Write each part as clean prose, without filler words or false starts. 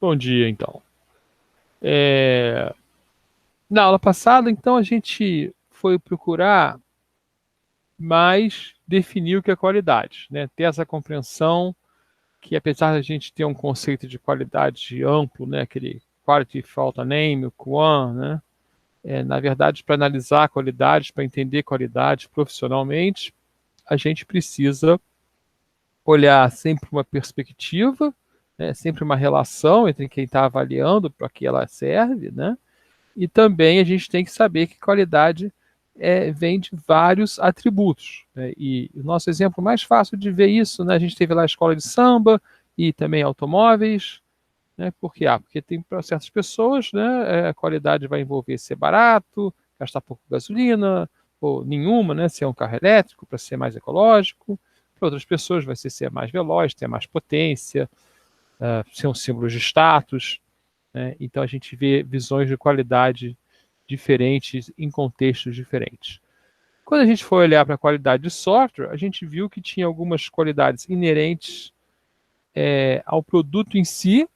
Bom dia, então. Na aula passada, então, a gente foi procurar mais definir o que é qualidade, né? Ter essa compreensão que, apesar da gente ter um conceito de qualidade amplo, né? Aquele Quality Fault Name, o QAM, né? Na verdade, para analisar a qualidade, para entender qualidade profissionalmente, a gente precisa olhar sempre uma perspectiva, né? Sempre uma relação entre quem está avaliando para que ela serve, né? E também a gente tem que saber que qualidade vem de vários atributos, né? E o nosso exemplo mais fácil de ver isso, né? A gente teve lá a escola de samba e também automóveis, né? Por quê? Porque tem para certas pessoas, né? A qualidade vai envolver ser barato, gastar pouco gasolina, ou nenhuma, né? Ser um carro elétrico para ser mais ecológico. Para outras pessoas vai ser mais veloz, ter mais potência, ser um símbolo de status, né? Então a gente vê visões de qualidade diferentes em contextos diferentes. Quando a gente foi olhar para a qualidade de software, a gente viu que tinha algumas qualidades inerentes ao produto em si,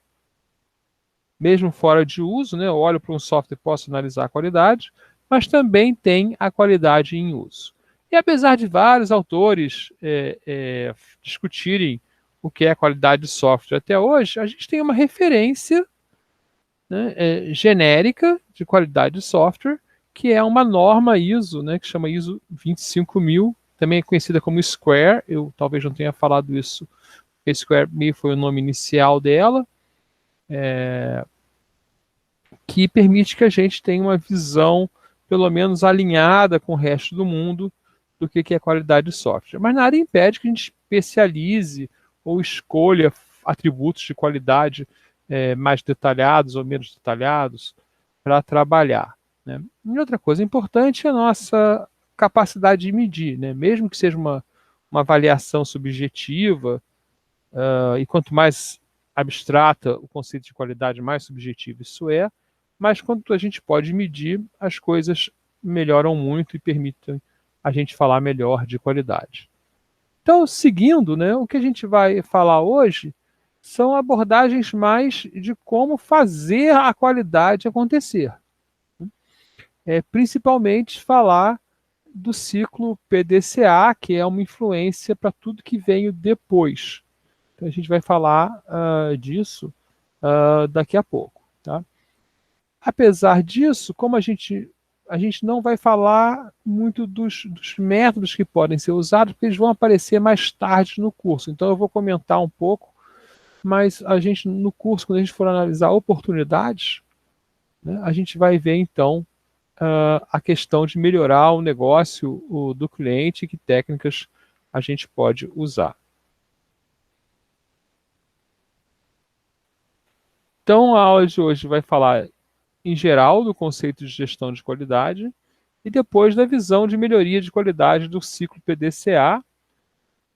mesmo fora de uso, né? Eu olho para um software e posso analisar a qualidade, mas também tem a qualidade em uso. E apesar de vários autores discutirem o que é a qualidade de software até hoje, a gente tem uma referência, né, genérica de qualidade de software, que é uma norma ISO, né, que chama ISO 25000, também é conhecida como Square. Eu talvez não tenha falado isso, porque Square meio foi o nome inicial dela, que permite que a gente tenha uma visão pelo menos alinhada com o resto do mundo do que é qualidade de software. Mas nada impede que a gente especialize ou escolha atributos de qualidade mais detalhados ou menos detalhados para trabalhar, né? E outra coisa importante é a nossa capacidade de medir, né? Mesmo que seja uma avaliação subjetiva, e quanto mais abstrata o conceito de qualidade, mais subjetivo isso é, mas quando a gente pode medir, as coisas melhoram muito e permitem a gente falar melhor de qualidade. Então, seguindo, né, o que a gente vai falar hoje são abordagens mais de como fazer a qualidade acontecer. Principalmente falar do ciclo PDCA, que é uma influência para tudo que veio depois. Então, a gente vai falar disso daqui a pouco. Tá? Apesar disso, como a gente não vai falar muito dos métodos que podem ser usados, porque eles vão aparecer mais tarde no curso. Então, eu vou comentar um pouco, mas a gente, no curso, quando a gente for analisar oportunidades, né, a gente vai ver, então, a questão de melhorar o negócio do cliente e que técnicas a gente pode usar. Então, a aula de hoje vai falar, em geral, do conceito de gestão de qualidade e depois da visão de melhoria de qualidade do ciclo PDCA,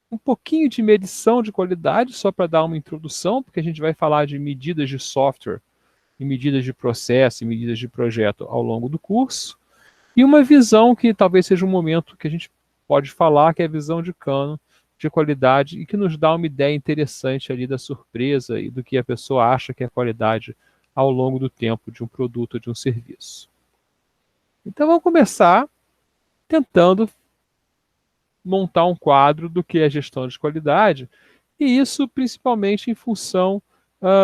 um pouquinho de medição de qualidade, só para dar uma introdução, porque a gente vai falar de medidas de software e medidas de processo e medidas de projeto ao longo do curso, e uma visão que talvez seja um momento que a gente pode falar, que é a visão de Kano de qualidade e que nos dá uma ideia interessante ali da surpresa e do que a pessoa acha que é qualidade ao longo do tempo de um produto ou de um serviço. Então vamos começar tentando montar um quadro do que é gestão de qualidade, e isso principalmente em função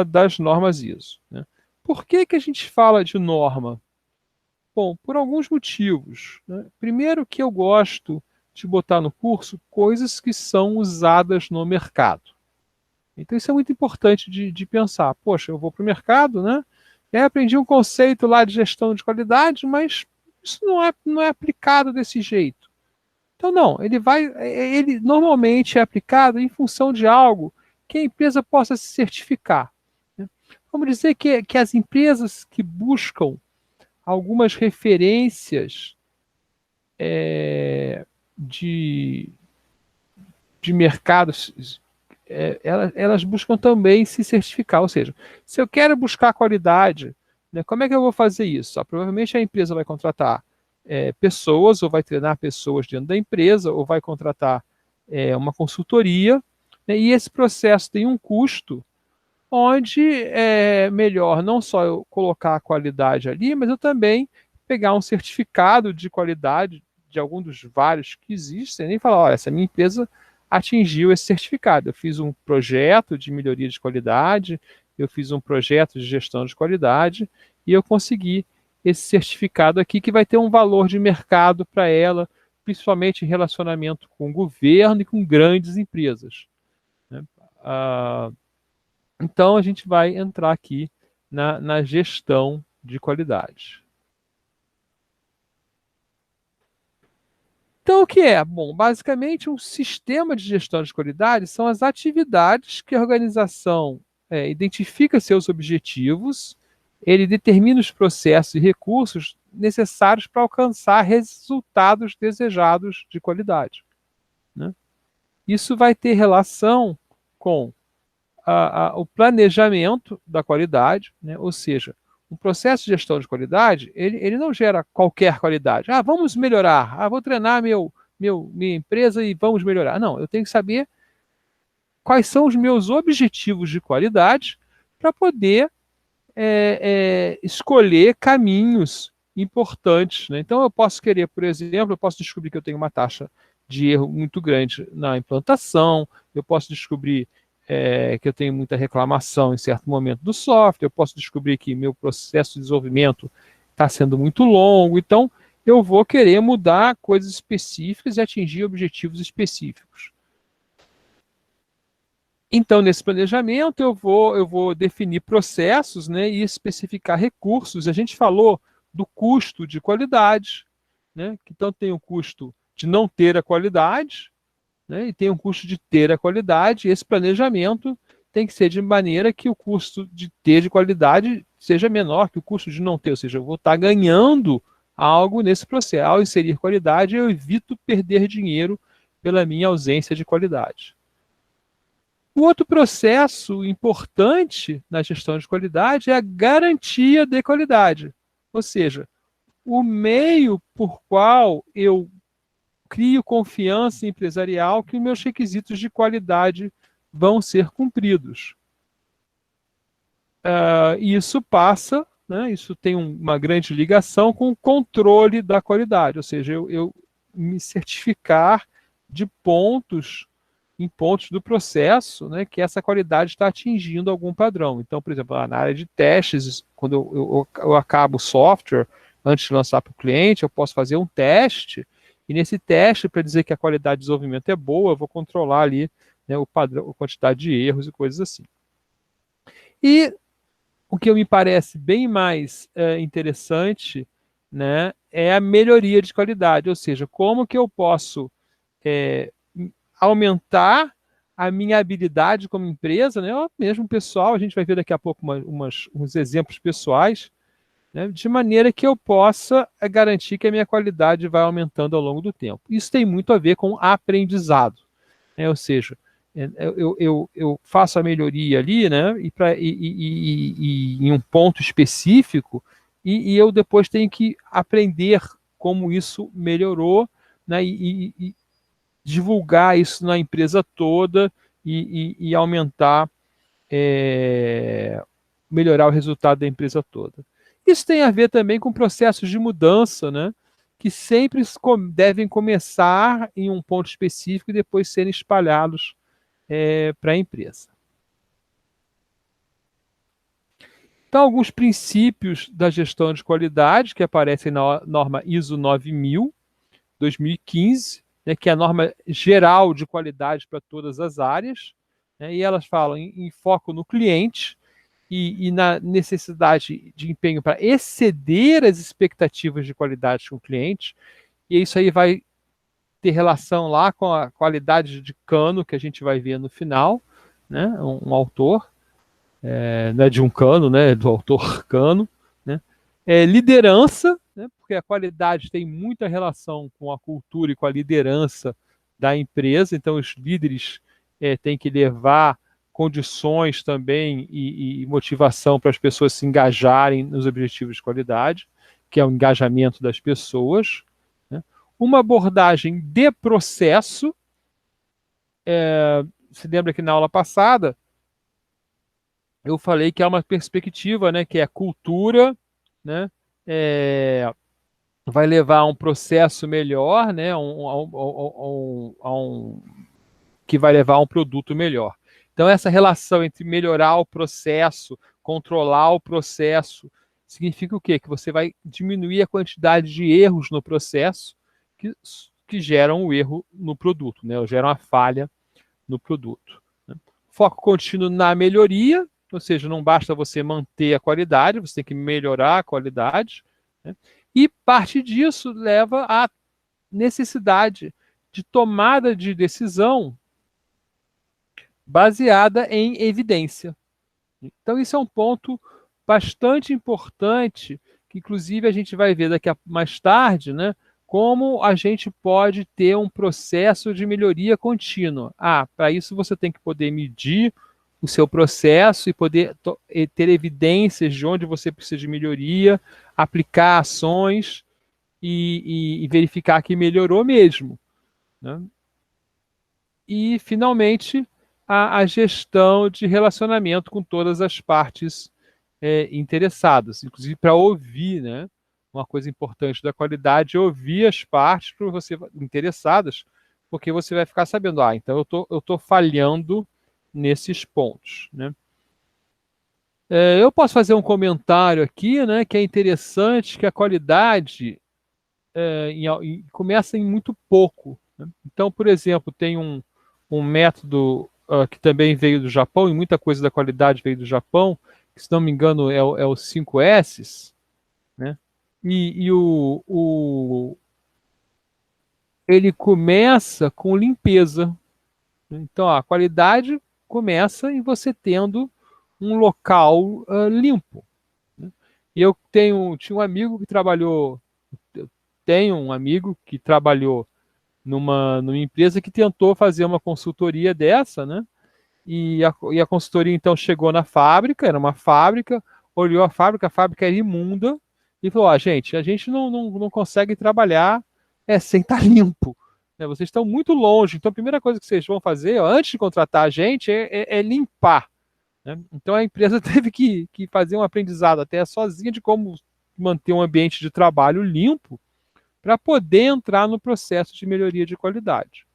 das normas ISO, né? Por que a gente fala de norma? Bom, por alguns motivos, né? Primeiro que eu gosto de botar no curso coisas que são usadas no mercado. Então isso é muito importante de pensar. Poxa, eu vou para o mercado, né? Aprendi um conceito lá de gestão de qualidade, mas isso não é aplicado desse jeito. Então não, ele normalmente é aplicado em função de algo que a empresa possa se certificar, né? Vamos dizer que as empresas que buscam algumas referências de, de mercados, elas buscam também se certificar. Ou seja, se eu quero buscar qualidade, né, como é que eu vou fazer isso? Provavelmente a empresa vai contratar pessoas, ou vai treinar pessoas dentro da empresa, ou vai contratar uma consultoria, né, e esse processo tem um custo, onde é melhor não só eu colocar a qualidade ali, mas eu também pegar um certificado de qualidade de algum dos vários que existem e falar, olha, essa minha empresa atingiu esse certificado. Eu fiz um projeto de melhoria de qualidade, eu fiz um projeto de gestão de qualidade e eu consegui esse certificado aqui que vai ter um valor de mercado para ela, principalmente em relacionamento com o governo e com grandes empresas, né? Então, a gente vai entrar aqui na gestão de qualidade. Então, o que é? Bom, basicamente, um sistema de gestão de qualidade são as atividades que a organização identifica seus objetivos, ele determina os processos e recursos necessários para alcançar resultados desejados de qualidade, né? Isso vai ter relação com o planejamento da qualidade, né? Ou seja, um processo de gestão de qualidade, ele não gera qualquer qualidade. Ah, vamos melhorar. Ah, vou treinar minha empresa e vamos melhorar. Não, eu tenho que saber quais são os meus objetivos de qualidade para poder escolher caminhos importantes, né? Então, eu posso querer, por exemplo, eu posso descobrir que eu tenho uma taxa de erro muito grande na implantação, eu posso descobrir que eu tenho muita reclamação em certo momento do software, eu posso descobrir que meu processo de desenvolvimento está sendo muito longo, então eu vou querer mudar coisas específicas e atingir objetivos específicos. Então, nesse planejamento, eu vou definir processos, né, e especificar recursos. A gente falou do custo de qualidade, né? Então, tem o custo de não ter a qualidade, né, e tem o custo de ter a qualidade. E esse planejamento tem que ser de maneira que o custo de ter de qualidade seja menor que o custo de não ter. Ou seja, eu vou estar ganhando algo nesse processo. Ao inserir qualidade, eu evito perder dinheiro pela minha ausência de qualidade. O outro processo importante na gestão de qualidade é a garantia de qualidade. Ou seja, o meio por qual eu crio confiança empresarial que os meus requisitos de qualidade vão ser cumpridos. E isso passa, né, isso tem uma grande ligação com o controle da qualidade, ou seja, eu me certificar de pontos em pontos do processo, né, que essa qualidade está atingindo algum padrão. Então, por exemplo, na área de testes, quando eu acabo o software, antes de lançar para o cliente, eu posso fazer um teste, e nesse teste, para dizer que a qualidade de desenvolvimento é boa, eu vou controlar ali, né, o padrão, a quantidade de erros e coisas assim. E o que me parece bem mais interessante, né, é a melhoria de qualidade, ou seja, como que eu posso aumentar a minha habilidade como empresa, né, ou mesmo pessoal, a gente vai ver daqui a pouco uns exemplos pessoais, né, de maneira que eu possa garantir que a minha qualidade vai aumentando ao longo do tempo. Isso tem muito a ver com aprendizado, né, ou seja, eu faço a melhoria ali, né, e em um ponto específico, e eu depois tenho que aprender como isso melhorou, né, e divulgar isso na empresa toda e aumentar, melhorar o resultado da empresa toda. Isso tem a ver também com processos de mudança, né, que sempre devem começar em um ponto específico e depois serem espalhados para a empresa. Então, alguns princípios da gestão de qualidade que aparecem na norma ISO 9000, 2015, né, que é a norma geral de qualidade para todas as áreas, né, e elas falam em foco no cliente e na necessidade de empenho para exceder as expectativas de qualidade com o cliente, e isso aí vai ter relação lá com a qualidade de Kano, que a gente vai ver no final, né, um autor, não é de um Kano, né, do autor Kano, né, liderança, né, porque a qualidade tem muita relação com a cultura e com a liderança da empresa, então os líderes têm que levar condições também e motivação para as pessoas se engajarem nos objetivos de qualidade, que é o engajamento das pessoas, né. Uma abordagem de processo, se lembra que na aula passada eu falei que há uma perspectiva, né, que é cultura, né, é, vai levar a um processo melhor, né, que vai levar a um produto melhor. Então, essa relação entre melhorar o processo, controlar o processo, significa o quê? Que você vai diminuir a quantidade de erros no processo que, que geram o erro no produto, né, ou geram a falha no produto. Né? Foco contínuo na melhoria, ou seja, não basta você manter a qualidade, você tem que melhorar a qualidade. Né? E parte disso leva à necessidade de tomada de decisão baseada em evidência. Então, isso é um ponto bastante importante, que inclusive a gente vai ver daqui a mais tarde, né? Como a gente pode ter um processo de melhoria contínua. Para isso você tem que poder medir o seu processo e poder ter evidências de onde você precisa de melhoria, aplicar ações e verificar que melhorou mesmo. Né? E, finalmente, a gestão de relacionamento com todas as partes interessadas, inclusive para ouvir, né? Uma coisa importante da qualidade é ouvir as partes para você interessadas, porque você vai ficar sabendo, então eu tô falhando nesses pontos, né? Eu posso fazer um comentário aqui, né, que é interessante, que a qualidade começa em muito pouco. Né? Então, por exemplo, tem um método que também veio do Japão, e muita coisa da qualidade veio do Japão, que, se não me engano, é o 5 S's, né? Ele começa com limpeza. Então, a qualidade começa em você tendo um local limpo. Né? E tinha um amigo que trabalhou, eu tenho um amigo que trabalhou numa empresa que tentou fazer uma consultoria dessa, né? E a consultoria então chegou na fábrica, era uma fábrica, olhou a fábrica era imunda, e falou: gente, a gente não consegue trabalhar sem estar limpo. Né? Vocês estão muito longe, então a primeira coisa que vocês vão fazer, antes de contratar a gente, é limpar. Né? Então a empresa teve que fazer um aprendizado até sozinha de como manter um ambiente de trabalho limpo para poder entrar no processo de melhoria de qualidade.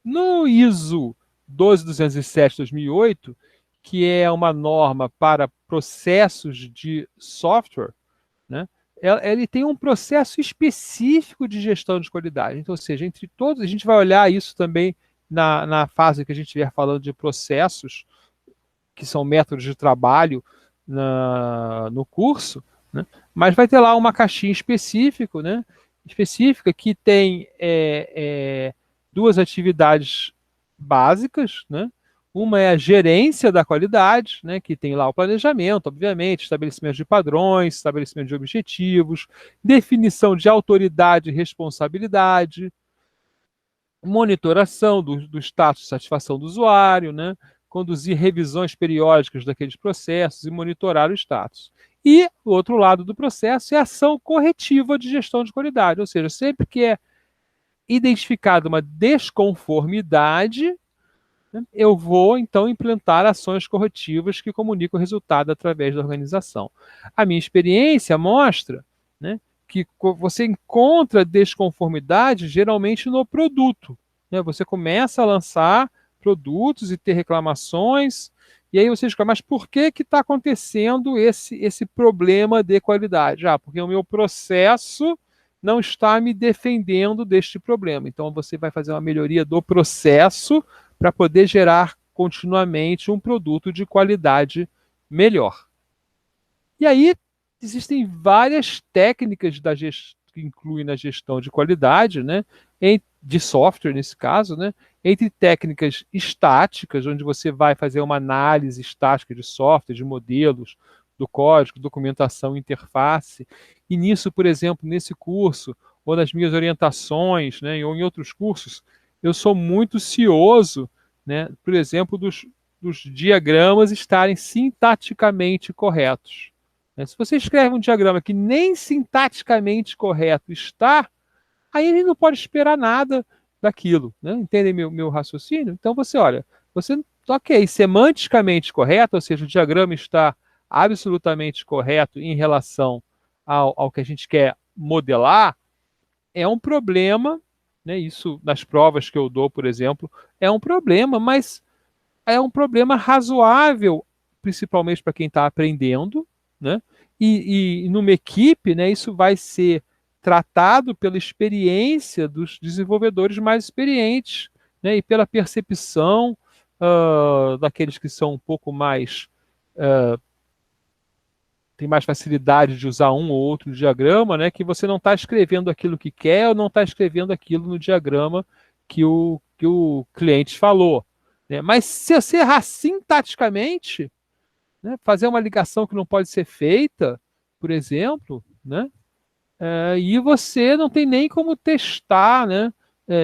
No ISO 12207-2008, que é uma norma para processos de software, né, ele tem um processo específico de gestão de qualidade. Então, ou seja, entre todos, a gente vai olhar isso também na fase que a gente estiver falando de processos, que são métodos de trabalho no curso, né? Mas vai ter lá uma caixinha específica que tem duas atividades básicas, né? Uma é a gerência da qualidade, né, que tem lá o planejamento, obviamente, estabelecimento de padrões, estabelecimento de objetivos, definição de autoridade e responsabilidade, monitoração do status de satisfação do usuário, né? Conduzir revisões periódicas daqueles processos e monitorar o status. E o outro lado do processo é a ação corretiva de gestão de qualidade, ou seja, sempre que é identificada uma desconformidade, né, eu vou então implantar ações corretivas que comunicam o resultado através da organização. A minha experiência mostra, né, que você encontra desconformidade geralmente no produto. Né? Você começa a lançar produtos e ter reclamações, e aí você diz, mas por que está acontecendo esse problema de qualidade? Porque o meu processo não está me defendendo deste problema. Então você vai fazer uma melhoria do processo para poder gerar continuamente um produto de qualidade melhor. E aí existem várias técnicas que incluem na gestão de qualidade, né, de software nesse caso, né, entre técnicas estáticas, onde você vai fazer uma análise estática de software, de modelos, do código, documentação, interface. E nisso, por exemplo, nesse curso, ou nas minhas orientações, né, ou em outros cursos, eu sou muito cioso, né, por exemplo, dos diagramas estarem sintaticamente corretos. Se você escreve um diagrama que nem sintaticamente correto está, aí ele não pode esperar nada daquilo, né? Entendem meu raciocínio? Então você olha, você, ok, semanticamente correto, ou seja, o diagrama está absolutamente correto em relação ao que a gente quer modelar, é um problema, né? Isso nas provas que eu dou, por exemplo, é um problema, mas é um problema razoável, principalmente para quem está aprendendo, né? E numa equipe, né, isso vai ser tratado pela experiência dos desenvolvedores mais experientes, né, e pela percepção daqueles que são um pouco mais tem mais facilidade de usar um ou outro diagrama, né, que você não está escrevendo aquilo que quer ou não está escrevendo aquilo no diagrama que o cliente falou. Né? Mas se você errar sintaticamente, né, fazer uma ligação que não pode ser feita, por exemplo, né, e você não tem nem como testar, né,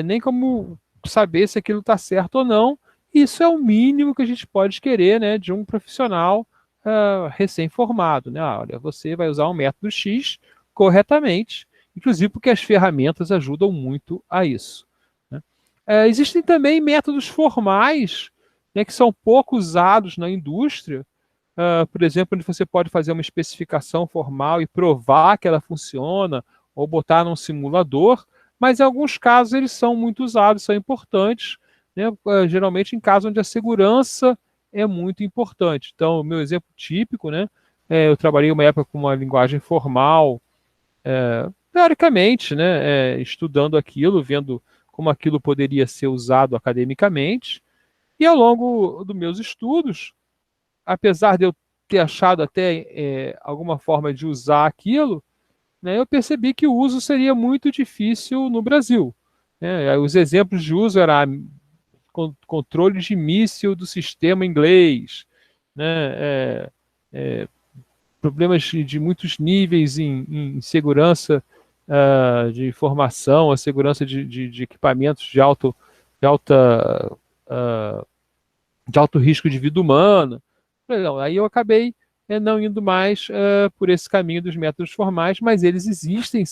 nem como saber se aquilo está certo ou não. Isso é o mínimo que a gente pode querer, né, de um profissional recém-formado. Né? Ah, olha, você vai usar um método X corretamente, inclusive porque as ferramentas ajudam muito a isso. Né? Existem também métodos formais, né, que são pouco usados na indústria, por exemplo, onde você pode fazer uma especificação formal e provar que ela funciona, ou botar num simulador, mas em alguns casos eles são muito usados, são importantes, né? Geralmente em casos onde a segurança é muito importante. Então, o meu exemplo típico, né? Eu trabalhei uma época com uma linguagem formal, teoricamente, né? Estudando aquilo, vendo como aquilo poderia ser usado academicamente, e ao longo dos meus estudos, apesar de eu ter achado até alguma forma de usar aquilo, né, eu percebi que o uso seria muito difícil no Brasil. Né? Os exemplos de uso eram controle de míssil do sistema inglês, né, problemas de muitos níveis em segurança de informação, a segurança de equipamentos de alta, uh, de alto risco de vida humana. Não, aí eu acabei não indo mais por esse caminho dos métodos formais, mas eles existem,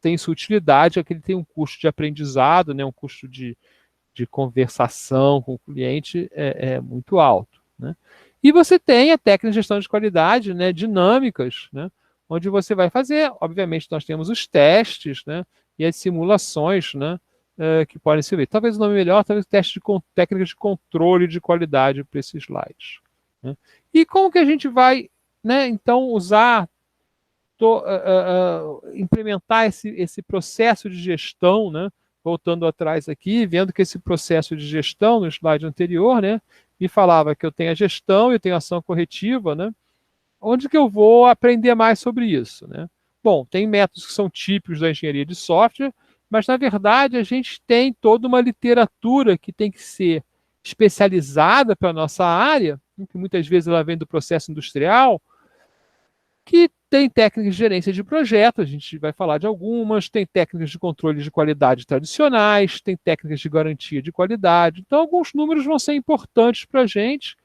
têm sua utilidade, aquele tem um custo de aprendizado, né, um custo de conversação com o cliente muito alto. Né? E você tem a técnica de gestão de qualidade, né, dinâmicas, né, onde você vai fazer, obviamente nós temos os testes, né, e as simulações, né, que podem ser feitas. Talvez o nome melhor, talvez teste de técnicas de controle de qualidade para esses slides. Né? E como que a gente vai, né, então, usar, implementar esse processo de gestão, né, voltando atrás aqui, vendo que esse processo de gestão, no slide anterior, né, me falava que eu tenho a gestão, eu tenho a ação corretiva, né, onde que eu vou aprender mais sobre isso, né? Bom, tem métodos que são típicos da engenharia de software, mas na verdade a gente tem toda uma literatura que tem que ser especializada para a nossa área, que muitas vezes ela vem do processo industrial, que tem técnicas de gerência de projeto, a gente vai falar de algumas, tem técnicas de controle de qualidade tradicionais, tem técnicas de garantia de qualidade. Então, alguns números vão ser importantes para a gente,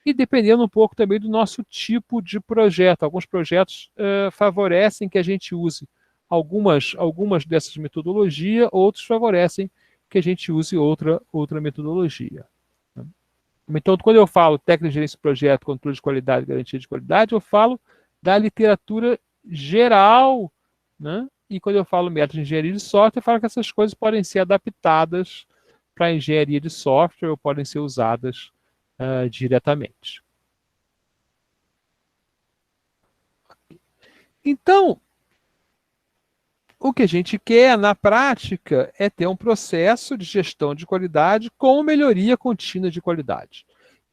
e dependendo um pouco também do nosso tipo de projeto. Alguns projetos favorecem que a gente use algumas dessas metodologias, outros favorecem que a gente use outra metodologia. Então, quando eu falo técnica de gerência de projeto, controle de qualidade, garantia de qualidade, eu falo da literatura geral, né? E quando eu falo método de engenharia de software, eu falo que essas coisas podem ser adaptadas para a engenharia de software ou podem ser usadas diretamente. Então, o que a gente quer na prática é ter um processo de gestão de qualidade com melhoria contínua de qualidade.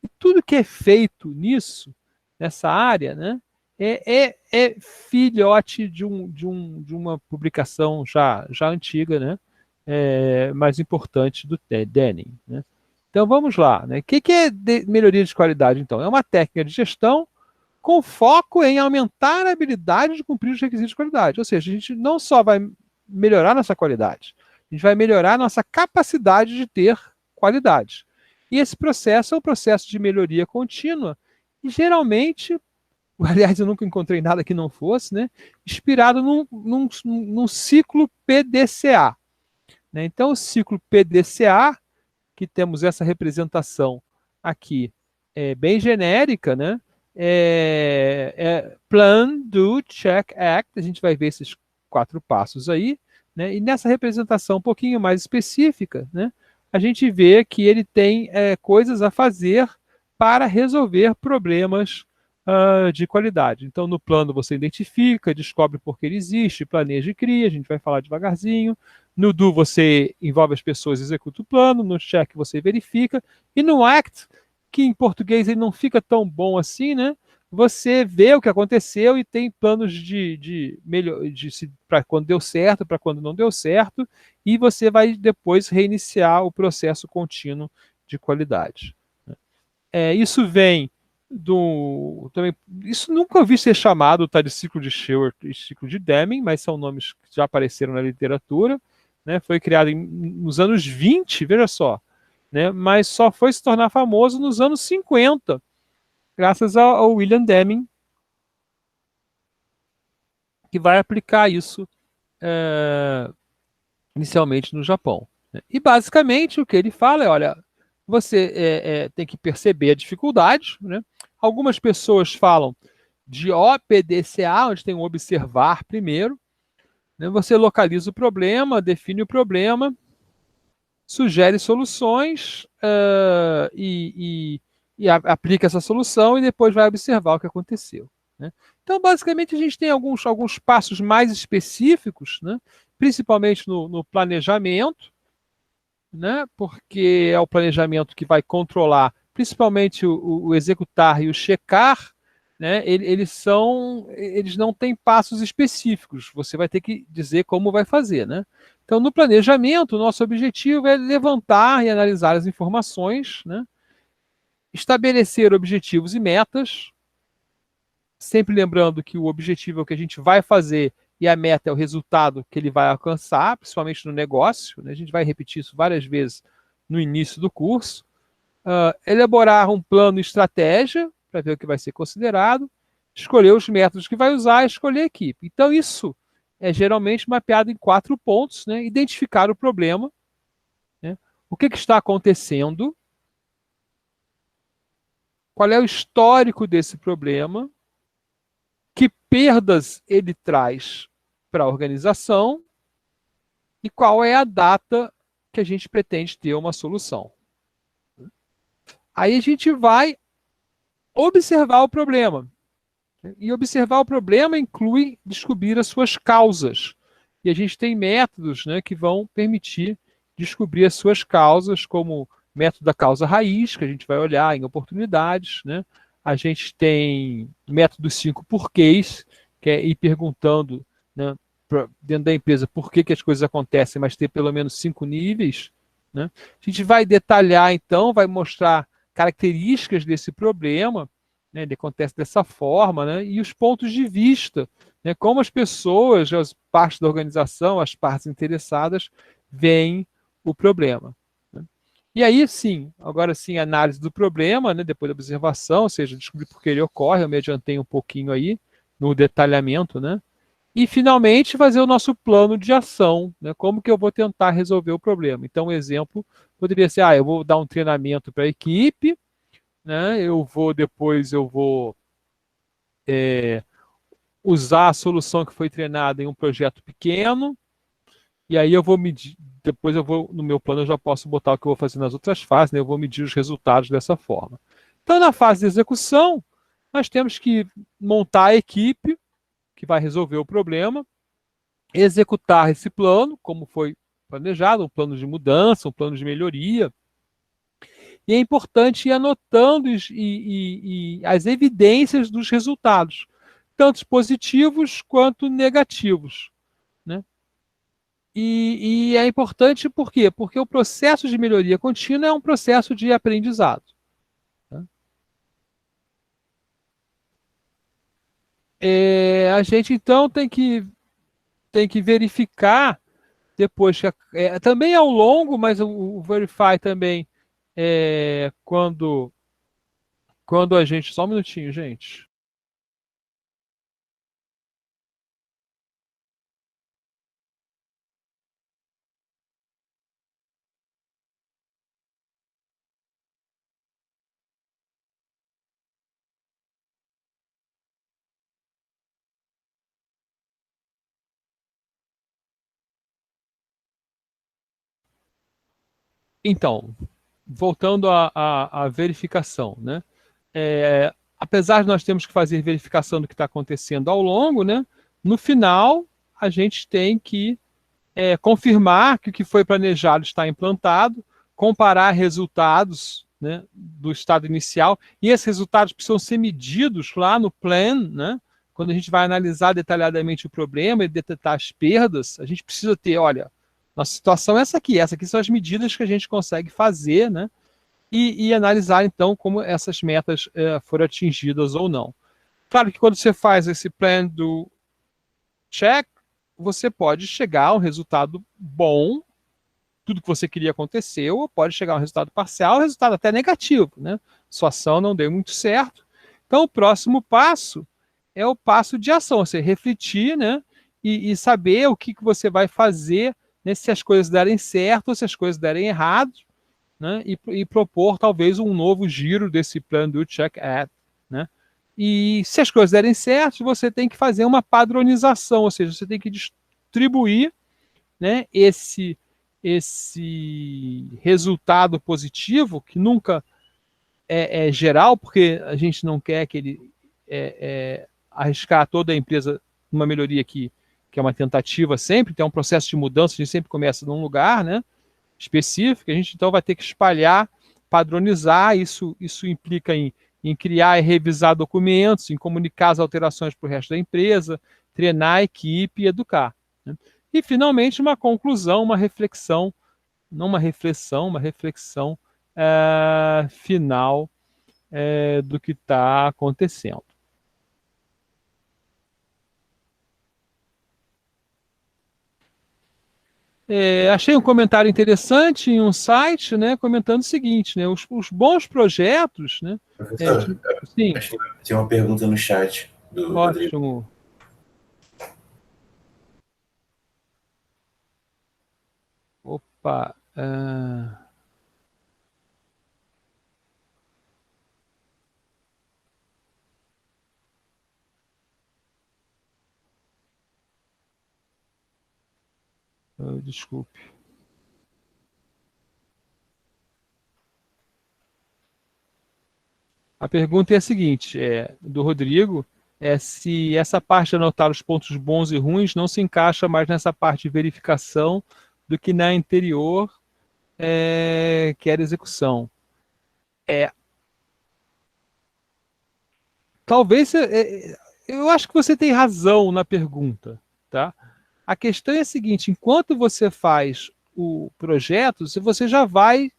E tudo que é feito nisso, nessa área, né, é filhote de uma publicação já antiga, né, mais importante do Denning. Né? Então vamos lá. Né? O que é melhoria de qualidade, então? É uma técnica de gestão com foco em aumentar a habilidade de cumprir os requisitos de qualidade. Ou seja, a gente não só vai melhorar nossa qualidade, a gente vai melhorar nossa capacidade de ter qualidade. E esse processo é um processo de melhoria contínua e geralmente, aliás, eu nunca encontrei nada que não fosse, né, inspirado num ciclo PDCA. né? Então, o ciclo PDCA, que temos essa representação aqui, bem genérica, né? Plan, Do, Check, Act. A gente vai ver esses 4 passos aí, né? E nessa representação um pouquinho mais específica, né? A gente vê que ele tem coisas a fazer para resolver problemas de qualidade. Então, no plano você identifica, descobre por que ele existe, planeja e cria, a gente vai falar devagarzinho. No do você envolve as pessoas, executa o plano, no check você verifica, e no act, que em português ele não fica tão bom assim, né? Você vê o que aconteceu e tem planos de melhor, para quando deu certo, para quando não deu certo, e você vai depois reiniciar o processo contínuo de qualidade. Isso vem do. Também, isso nunca ouvi ser chamado, tá, de ciclo de Shewhart e ciclo de Deming, mas são nomes que já apareceram na literatura. Né? Foi criado nos anos 20, veja só. Né? Mas só foi se tornar famoso nos anos 50, graças ao William Deming, que vai aplicar isso é, inicialmente no Japão. Né? E basicamente o que ele fala é: olha, você tem que perceber a dificuldade. Né? Algumas pessoas falam de OPDCA, onde tem o observar primeiro. Né? Você localiza o problema, define o problema, sugere soluções e aplica essa solução e depois vai observar o que aconteceu. Né? Então, basicamente, a gente tem alguns passos mais específicos, né? Principalmente no planejamento, né? Porque é o planejamento que vai controlar, principalmente o executar e o checar, né? Eles não têm passos específicos. Você vai ter que dizer como vai fazer, né? Então, no planejamento, o nosso objetivo é levantar e analisar as informações, né? Estabelecer objetivos e metas, sempre lembrando que o objetivo é o que a gente vai fazer e a meta é o resultado que ele vai alcançar, principalmente no negócio. Né? A gente vai repetir isso várias vezes no início do curso. Elaborar um plano e estratégia para ver o que vai ser considerado, escolher os métodos que vai usar, escolher a equipe. Então, isso é geralmente mapeado em 4 pontos, né? Identificar o problema, né? O que está acontecendo, qual é o histórico desse problema, que perdas ele traz para a organização e qual é a data que a gente pretende ter uma solução. Aí a gente vai observar o problema. E observar o problema inclui descobrir as suas causas. E a gente tem métodos, né, que vão permitir descobrir as suas causas, como o método da causa raiz, que a gente vai olhar em oportunidades. Né? A gente tem o método dos 5 porquês, que é ir perguntando, né, dentro da empresa por que as coisas acontecem, mas ter pelo menos 5 níveis. Né? A gente vai detalhar, então, vai mostrar características desse problema, né, ele acontece dessa forma, né, e os pontos de vista, né, como as pessoas, as partes da organização, as partes interessadas, veem o problema. Né. E aí, sim, agora sim, a análise do problema, né, depois da observação, ou seja, descobrir por que ele ocorre, eu me adiantei um pouquinho aí no detalhamento, né, e finalmente fazer o nosso plano de ação, né, como que eu vou tentar resolver o problema. Então, um exemplo poderia ser, eu vou dar um treinamento para a equipe, né? Eu vou usar a solução que foi treinada em um projeto pequeno, e aí eu vou medir, depois eu vou, no meu plano, eu já posso botar o que eu vou fazer nas outras fases, né? Eu vou medir os resultados dessa forma. Então, na fase de execução, nós temos que montar a equipe que vai resolver o problema, executar esse plano, como foi planejado, um plano de mudança, um plano de melhoria. E é importante ir anotando e as evidências dos resultados, tanto positivos quanto negativos. Né? E é importante por quê? Porque o processo de melhoria contínua é um processo de aprendizado. Né? A gente então tem que verificar depois que também é ao longo, mas o verify também quando a gente. Só um minutinho, gente. Então, voltando à verificação, né? Apesar de nós termos que fazer verificação do que está acontecendo ao longo, né? No final, a gente tem que confirmar que o que foi planejado está implantado, comparar resultados, né, do estado inicial, e esses resultados precisam ser medidos lá no plan, né? Quando a gente vai analisar detalhadamente o problema e detectar as perdas, a gente precisa ter, olha, nossa situação é essa aqui são as medidas que a gente consegue fazer, né? E analisar então como essas metas foram atingidas ou não. Claro que quando você faz esse plan do check, você pode chegar a um resultado bom, tudo que você queria aconteceu, ou pode chegar a um resultado parcial, um resultado até negativo, né? Sua ação não deu muito certo. Então, o próximo passo é o passo de ação, você refletir, né? E saber o que você vai fazer, né, se as coisas derem certo ou se as coisas derem errado, né? E propor talvez um novo giro desse plano do check at, né? E se as coisas derem certo, você tem que fazer uma padronização, ou seja, você tem que distribuir, né, esse resultado positivo, que nunca é geral, porque a gente não quer que ele arriscar toda a empresa numa melhoria que é uma tentativa sempre, tem um processo de mudança, a gente sempre começa num lugar, né, específico, a gente então vai ter que espalhar, padronizar, isso implica em criar e revisar documentos, em comunicar as alterações para o resto da empresa, treinar a equipe e educar, né? E, finalmente, uma conclusão, uma reflexão, não uma reflexão final do que está acontecendo. Achei um comentário interessante em um site, né, comentando o seguinte, né, os bons projetos, né, Professor, sim, acho que tem uma pergunta no chat do Rodrigo. ótimo. Opa, desculpe. A pergunta é a seguinte, do Rodrigo, é se essa parte de anotar os pontos bons e ruins não se encaixa mais nessa parte de verificação do que na anterior, que era execução. Talvez, eu acho que você tem razão na pergunta, tá? A questão é a seguinte, enquanto você faz o projeto, você já vai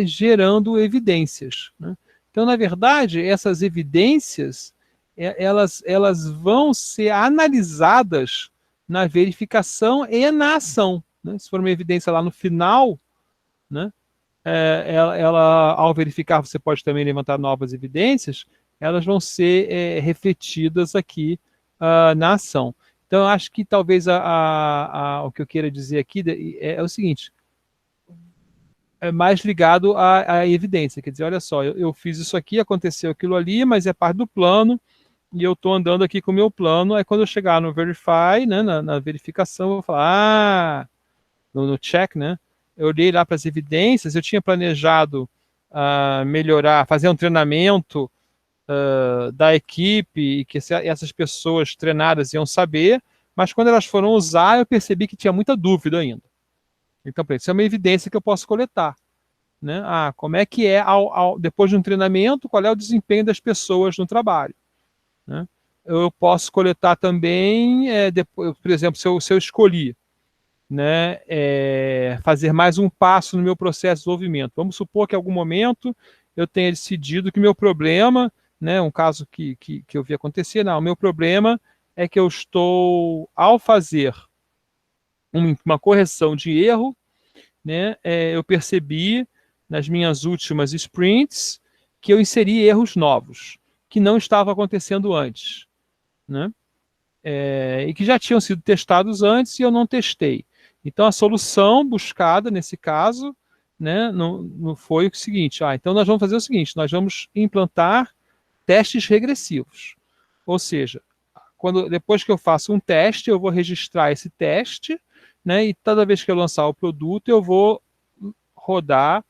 gerando evidências, né? Então, na verdade, essas evidências, elas vão ser analisadas na verificação e na ação, né? Se for uma evidência lá no final, né, ao verificar, você pode também levantar novas evidências, elas vão ser refletidas aqui na ação. Então, eu acho que talvez o que eu queira dizer aqui é o seguinte, é mais ligado à evidência, quer dizer, olha só, eu fiz isso aqui, aconteceu aquilo ali, mas é parte do plano, e eu estou andando aqui com o meu plano, aí quando eu chegar no verify, né, na verificação, eu vou falar, no check, né, eu olhei lá para as evidências, eu tinha planejado melhorar, fazer um treinamento da equipe, e que essas pessoas treinadas iam saber, mas quando elas foram usar, eu percebi que tinha muita dúvida ainda. Então, isso é uma evidência que eu posso coletar, né? Como é que é, depois de um treinamento, qual é o desempenho das pessoas no trabalho, né? Eu posso coletar também, depois, por exemplo, se eu escolhi, né, fazer mais um passo no meu processo de desenvolvimento. Vamos supor que em algum momento eu tenha decidido que meu problema, né, um caso que eu vi acontecer, não, o meu problema é que eu estou, ao fazer uma correção de erro, né, eu percebi nas minhas últimas sprints que eu inseri erros novos, que não estavam acontecendo antes, né? E que já tinham sido testados antes e eu não testei. Então, a solução buscada nesse caso, né, não foi o seguinte, então nós vamos fazer o seguinte, nós vamos implantar testes regressivos. Ou seja, depois que eu faço um teste, eu vou registrar esse teste, né, e toda vez que eu lançar o produto, eu vou rodar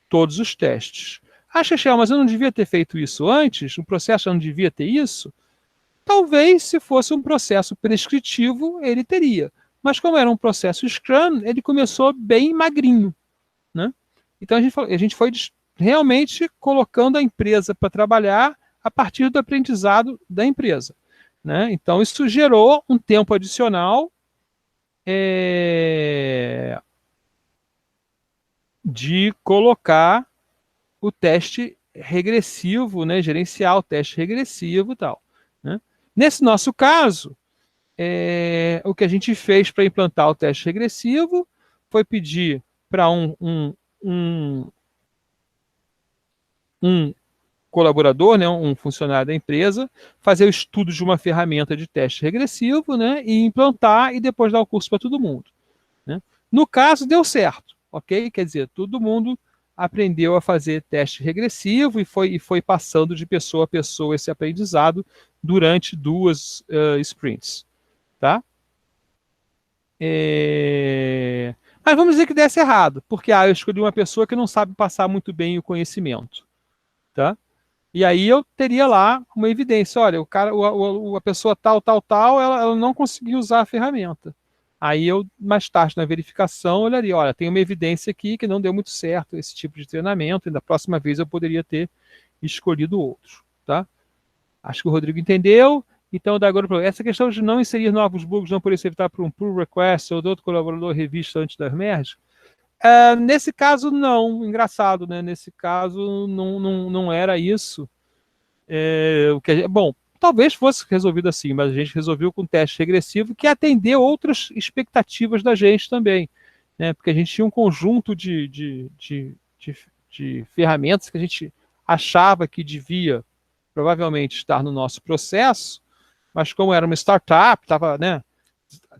todos os testes. Chechel, mas eu não devia ter feito isso antes? O processo não devia ter isso? Talvez, se fosse um processo prescritivo, ele teria. Mas como era um processo Scrum, ele começou bem magrinho, né? Então a gente foi realmente colocando a empresa para trabalhar a partir do aprendizado da empresa, né? Então isso gerou um tempo adicional de colocar o teste regressivo, né? Gerenciar o teste regressivo e tal, né? Nesse nosso caso, o que a gente fez para implantar o teste regressivo foi pedir para um colaborador, né, um funcionário da empresa, fazer o estudo de uma ferramenta de teste regressivo, né, e implantar e depois dar o curso para todo mundo, né? No caso, deu certo, ok? Quer dizer, todo mundo aprendeu a fazer teste regressivo e foi passando de pessoa a pessoa esse aprendizado durante 2 sprints, tá? Mas vamos dizer que desse errado, porque eu escolhi uma pessoa que não sabe passar muito bem o conhecimento, tá? E aí eu teria lá uma evidência, olha, a pessoa tal, ela não conseguiu usar a ferramenta. Aí eu, mais tarde, na verificação, olharia, olha, tem uma evidência aqui que não deu muito certo esse tipo de treinamento, e da próxima vez eu poderia ter escolhido outros, tá? Acho que o Rodrigo entendeu. Então, da agora, essa questão de não inserir novos bugs não poderia ser evitada por um pull request ou de outro colaborador revista antes das merges. Nesse caso, não. Engraçado, né? Nesse caso, não era isso. Bom, talvez fosse resolvido assim, mas a gente resolveu com teste regressivo que atendeu outras expectativas da gente também, né? Porque a gente tinha um conjunto de ferramentas que a gente achava que devia provavelmente estar no nosso processo, mas como era uma startup, estava, né,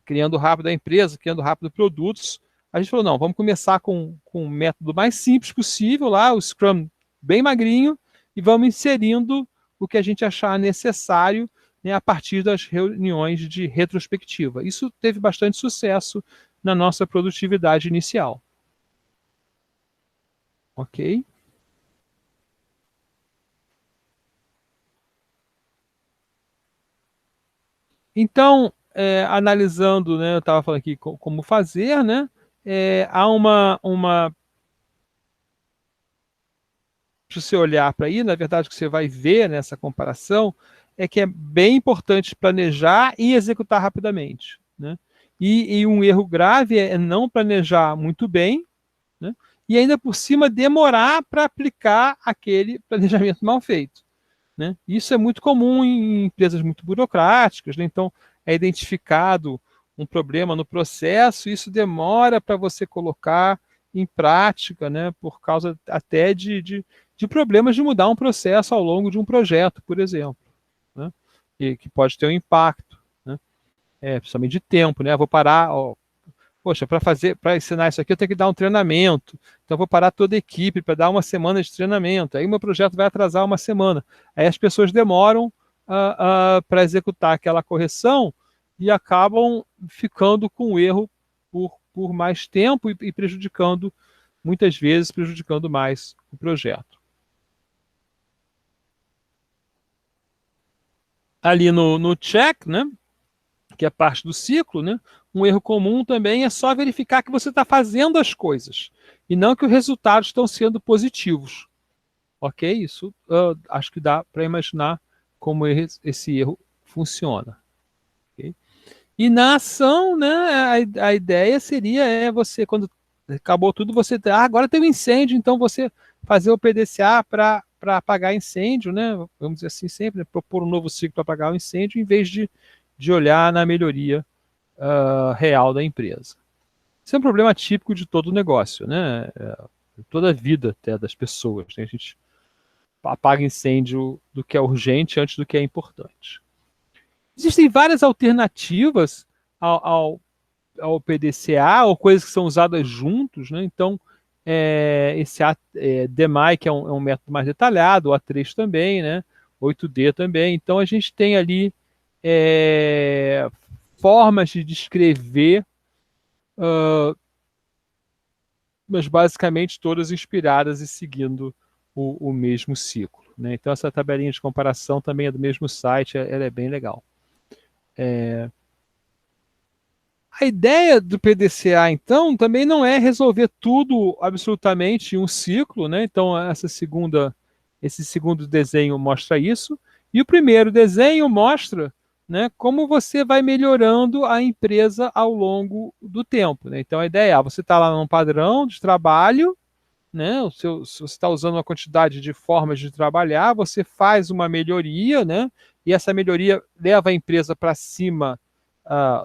criando rápido a empresa, criando rápido produtos, a gente falou, não, vamos começar com o método mais simples possível, lá, o Scrum bem magrinho, e vamos inserindo o que a gente achar necessário, né, a partir das reuniões de retrospectiva. Isso teve bastante sucesso na nossa produtividade inicial. Ok? Então, analisando, né, eu estava falando aqui como fazer, né, há se você olhar para aí, na verdade, o que você vai ver nessa comparação é que é bem importante planejar e executar rapidamente, né? E um erro grave é não planejar muito bem, né? E ainda por cima demorar para aplicar aquele planejamento mal feito, né? Isso é muito comum em empresas muito burocráticas, né? Então, é identificado um problema no processo, isso demora para você colocar em prática, né? Por causa até de problemas de mudar um processo ao longo de um projeto, por exemplo, né? Que pode ter um impacto, né? Principalmente de tempo, né? Vou parar, poxa, para ensinar isso aqui eu tenho que dar um treinamento, então eu vou parar toda a equipe para dar uma semana de treinamento, aí o meu projeto vai atrasar uma semana, aí as pessoas demoram para executar aquela correção e acabam ficando com o erro por mais tempo e prejudicando, muitas vezes prejudicando mais o projeto. Ali no check, né, que é parte do ciclo, né, um erro comum também é só verificar que você está fazendo as coisas e não que os resultados estão sendo positivos. Ok? Isso acho que dá para imaginar como esse erro funciona. Okay? E na ação, né, a ideia seria você, quando acabou tudo, você agora tem um incêndio, então você fazer o PDCA para apagar incêndio, né? Vamos dizer assim sempre, né, propor um novo ciclo para apagar o incêndio, em vez de olhar na melhoria real da empresa. Isso é um problema típico de todo negócio, né? Toda a vida até das pessoas, né? A gente apaga incêndio do que é urgente antes do que é importante. Existem várias alternativas ao PDCA, ou coisas que são usadas juntos, né? Então, esse DMAI, que é um método mais detalhado, o A3 também, né? 8D também. Então, a gente tem ali formas de descrever mas basicamente todas inspiradas e seguindo o mesmo ciclo, né? Então essa tabelinha de comparação também é do mesmo site, ela é bem legal. A ideia do PDCA, então, também não é resolver tudo absolutamente em um ciclo, né? Então, esse segundo desenho mostra isso. E o primeiro desenho mostra, né, como você vai melhorando a empresa ao longo do tempo, né? Então, a ideia é, você está lá num padrão de trabalho, né? Se você está usando uma quantidade de formas de trabalhar, você faz uma melhoria, né? E essa melhoria leva a empresa para cima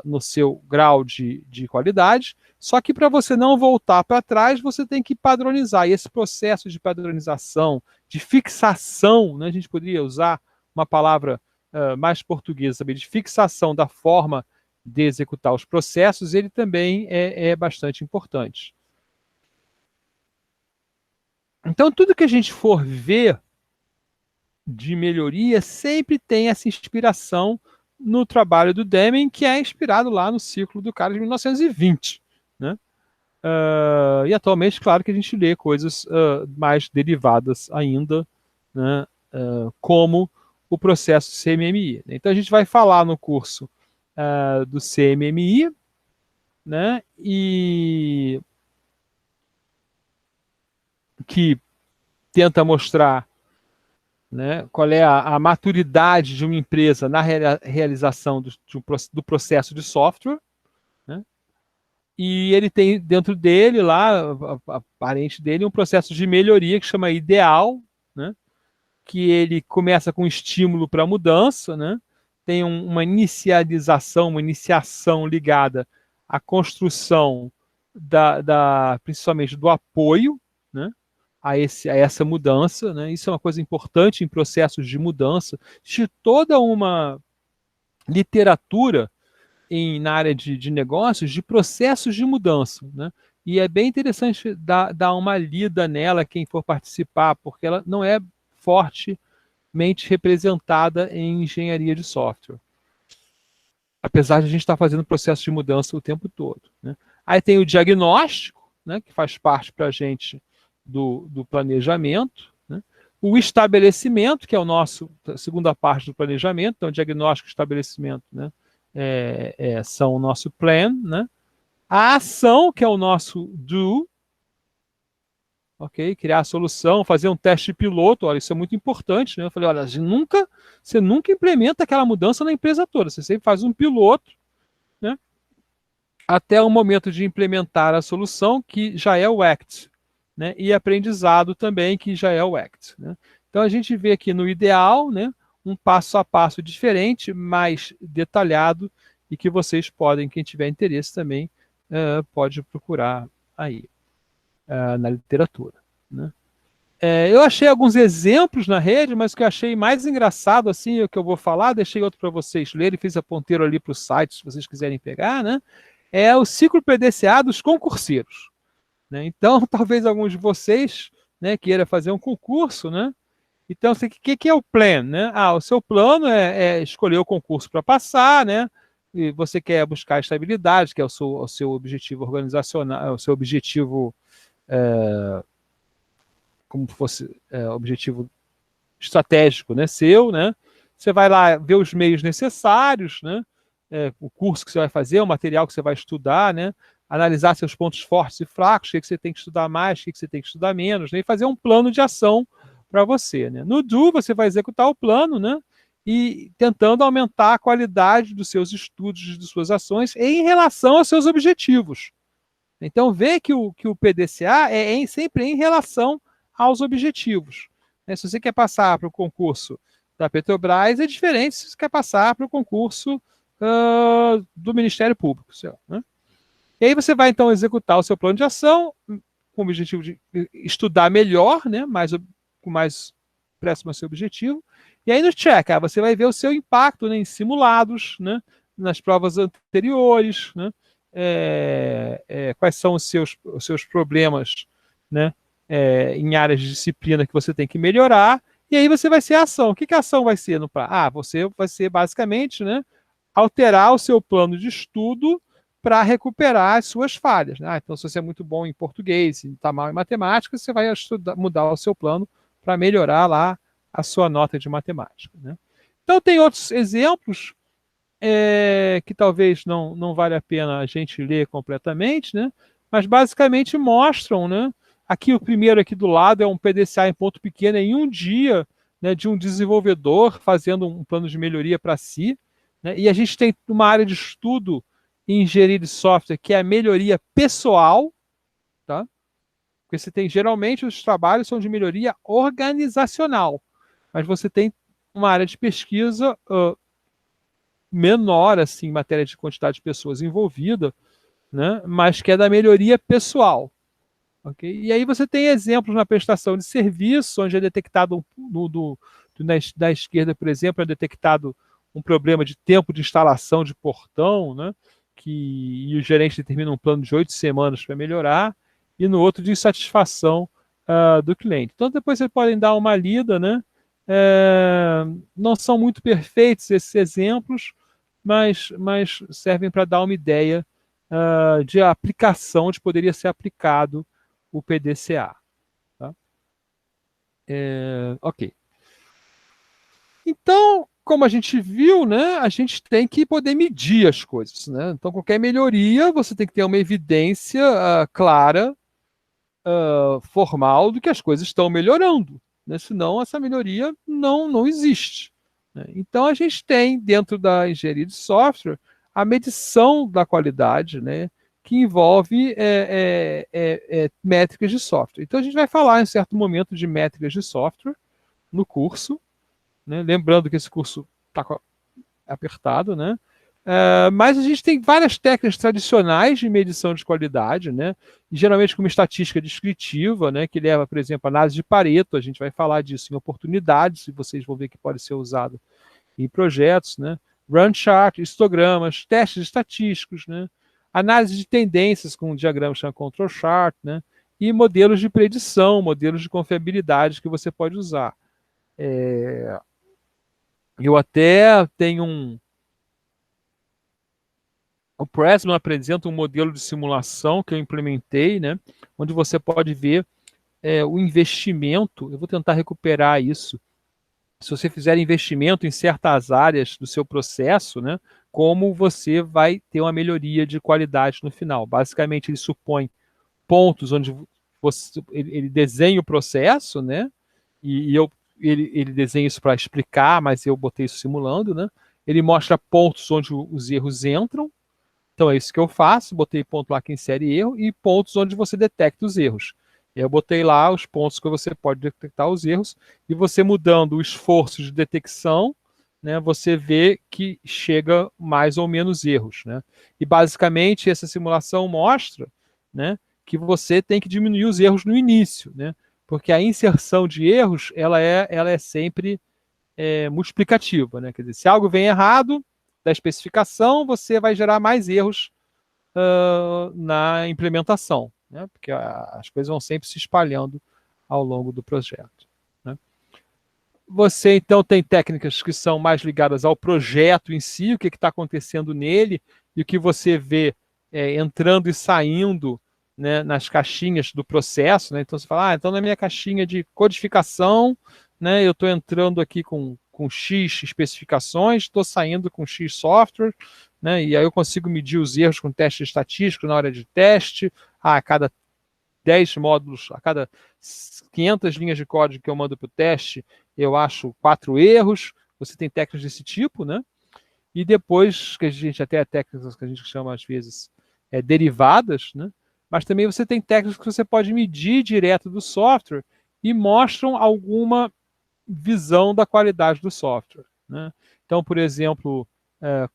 no seu grau de qualidade. Só que para você não voltar para trás, você tem que padronizar. E esse processo de padronização, de fixação, né? A gente poderia usar uma palavra mais portuguesa também, de fixação da forma de executar os processos, ele também é bastante importante. Então, tudo que a gente for ver de melhoria sempre tem essa inspiração no trabalho do Deming, que é inspirado lá no ciclo do cara de 1920. Né? E atualmente, claro que a gente lê coisas mais derivadas ainda, né? Como o processo CMMI. Então, a gente vai falar no curso do CMMI, né? E que tenta mostrar, né, qual é a maturidade de uma empresa na realização do processo de software, né? E ele tem dentro dele lá, aparente dele, um processo de melhoria que chama ideal, né? Que ele começa com estímulo para mudança, né? Tem uma inicialização, uma iniciação ligada à construção principalmente do apoio, né? A essa mudança, né? Isso é uma coisa importante em processos de mudança. Existe toda uma literatura na área de negócios de processos de mudança, né? E é bem interessante dar uma lida nela, quem for participar, porque ela não é fortemente representada em engenharia de software. Apesar de a gente estar fazendo processo de mudança o tempo todo, né? Aí tem o diagnóstico, né, que faz parte para a gente do planejamento, né? O estabelecimento, que é a segunda parte do planejamento, então diagnóstico e estabelecimento, né, são o nosso plan, né? A ação, que é o nosso do, ok? Criar a solução, fazer um teste piloto, olha, isso é muito importante, né? Eu falei, olha, você nunca implementa aquela mudança na empresa toda, você sempre faz um piloto, né? Até o momento de implementar a solução, que já é o ACT, né? E aprendizado também, que já é o ACT, né? Então a gente vê aqui no ideal, né, um passo a passo diferente, mais detalhado, e que vocês podem, quem tiver interesse também, pode procurar aí na literatura, né? Eu achei alguns exemplos na rede, mas o que eu achei mais engraçado, assim, o que eu vou falar, deixei outro para vocês lerem, fiz a ponteiro ali para o site, se vocês quiserem pegar, né? É o ciclo PDCA dos concurseiros, né? Então, talvez alguns de vocês, né, queiram fazer um concurso, né? Então, o que é o plan, né? O seu plano é escolher o concurso para passar, né? E você quer buscar estabilidade, que é o seu objetivo organizacional, o seu objetivo, como fosse objetivo estratégico, né? Seu, né? Você vai lá ver os meios necessários, né? O curso que você vai fazer, o material que você vai estudar, né? Analisar seus pontos fortes e fracos, o que você tem que estudar mais, o que você tem que estudar menos, né? E fazer um plano de ação para você, né? No Do, você vai executar o plano, né? E tentando aumentar a qualidade dos seus estudos, de suas ações em relação aos seus objetivos. Então, vê que o PDCA é sempre em relação aos objetivos. Se você quer passar para o concurso da Petrobras, é diferente se você quer passar para o concurso do Ministério Público. Né? E aí você vai, então, executar o seu plano de ação com o objetivo de estudar melhor, né? Com mais próximo ao seu objetivo. E aí no check, você vai ver o seu impacto, né, em simulados, né, nas provas anteriores, né, quais são os seus problemas, né, em áreas de disciplina que você tem que melhorar, e aí você vai ser a ação. O que a ação vai ser? Você vai ser basicamente, né, alterar o seu plano de estudo para recuperar as suas falhas, né? Então, se você é muito bom em português e está mal em matemática, você vai mudar o seu plano para melhorar lá a sua nota de matemática, né? Então, tem outros exemplos que talvez não vale a pena a gente ler completamente, né? Mas basicamente mostram, né? Aqui o primeiro aqui do lado é um PDCA em ponto pequeno em um dia, né, de um desenvolvedor fazendo um plano de melhoria para si, né? E a gente tem uma área de estudo em engenharia de software que é a melhoria pessoal, tá? Porque você tem, geralmente, os trabalhos são de melhoria organizacional, mas você tem uma área de pesquisa menor, assim, em matéria de quantidade de pessoas envolvidas, né? Mas que é da melhoria pessoal. Okay? E aí você tem exemplos na prestação de serviço, onde é detectado, na esquerda, por exemplo, é detectado um problema de tempo de instalação de portão, né? E o gerente determina um plano de 8 semanas para melhorar, e no outro de insatisfação do cliente. Então depois vocês podem dar uma lida, né? Não são muito perfeitos esses exemplos, mas servem para dar uma ideia de aplicação, onde poderia ser aplicado o PDCA. Tá? Ok. Então, como a gente viu, né, a gente tem que poder medir as coisas. Né? Então, qualquer melhoria, você tem que ter uma evidência clara, formal, do que as coisas estão melhorando. Né? Senão, essa melhoria não existe. Né? Então, a gente tem, dentro da engenharia de software, a medição da qualidade, né, que envolve métricas de software. Então, a gente vai falar, em certo momento, de métricas de software no curso, né? Lembrando que esse curso está apertado, né? Mas a gente tem várias técnicas tradicionais de medição de qualidade, né? E geralmente com uma estatística descritiva, né? Que leva, por exemplo, a análise de Pareto. A gente vai falar disso em oportunidades, e vocês vão ver que pode ser usado em projetos, né? Run chart, histogramas, testes estatísticos, né? Análise de tendências com um diagrama chamado control chart, né? E modelos de predição, modelos de confiabilidade que você pode usar. Eu até tenho o Pressman apresenta um modelo de simulação que eu implementei, né? Onde você pode ver o investimento. Eu vou tentar recuperar isso. Se você fizer investimento em certas áreas do seu processo, né, como você vai ter uma melhoria de qualidade no final. Basicamente, ele supõe pontos onde ele desenha o processo, né, ele desenha isso para explicar, mas eu botei isso simulando, né. Ele mostra pontos onde os erros entram. Então é isso que eu faço, botei ponto lá que insere erro e pontos onde você detecta os erros. Eu botei lá os pontos que você pode detectar os erros, e você mudando o esforço de detecção, né, você vê que chega mais ou menos erros. Né? E basicamente essa simulação mostra, né, que você tem que diminuir os erros no início, né? Porque a inserção de erros ela é sempre multiplicativa. Né? Quer dizer, se algo vem errado da especificação, você vai gerar mais erros na implementação, né? Porque as coisas vão sempre se espalhando ao longo do projeto. Né? Você, então, tem técnicas que são mais ligadas ao projeto em si, o que está acontecendo nele, e o que você vê entrando e saindo, né, nas caixinhas do processo. Né? Então, você fala, então na minha caixinha de codificação, né, eu estou entrando aqui com X especificações, estou saindo com X software, né, e aí eu consigo medir os erros com teste estatístico na hora de teste. A cada 10 módulos, a cada 500 linhas de código que eu mando para o teste, eu acho 4 erros. Você tem técnicas desse tipo, né? E depois, que a gente até técnicas que a gente chama, às vezes, derivadas, né? Mas também você tem técnicas que você pode medir direto do software e mostram alguma visão da qualidade do software. Né? Então, por exemplo,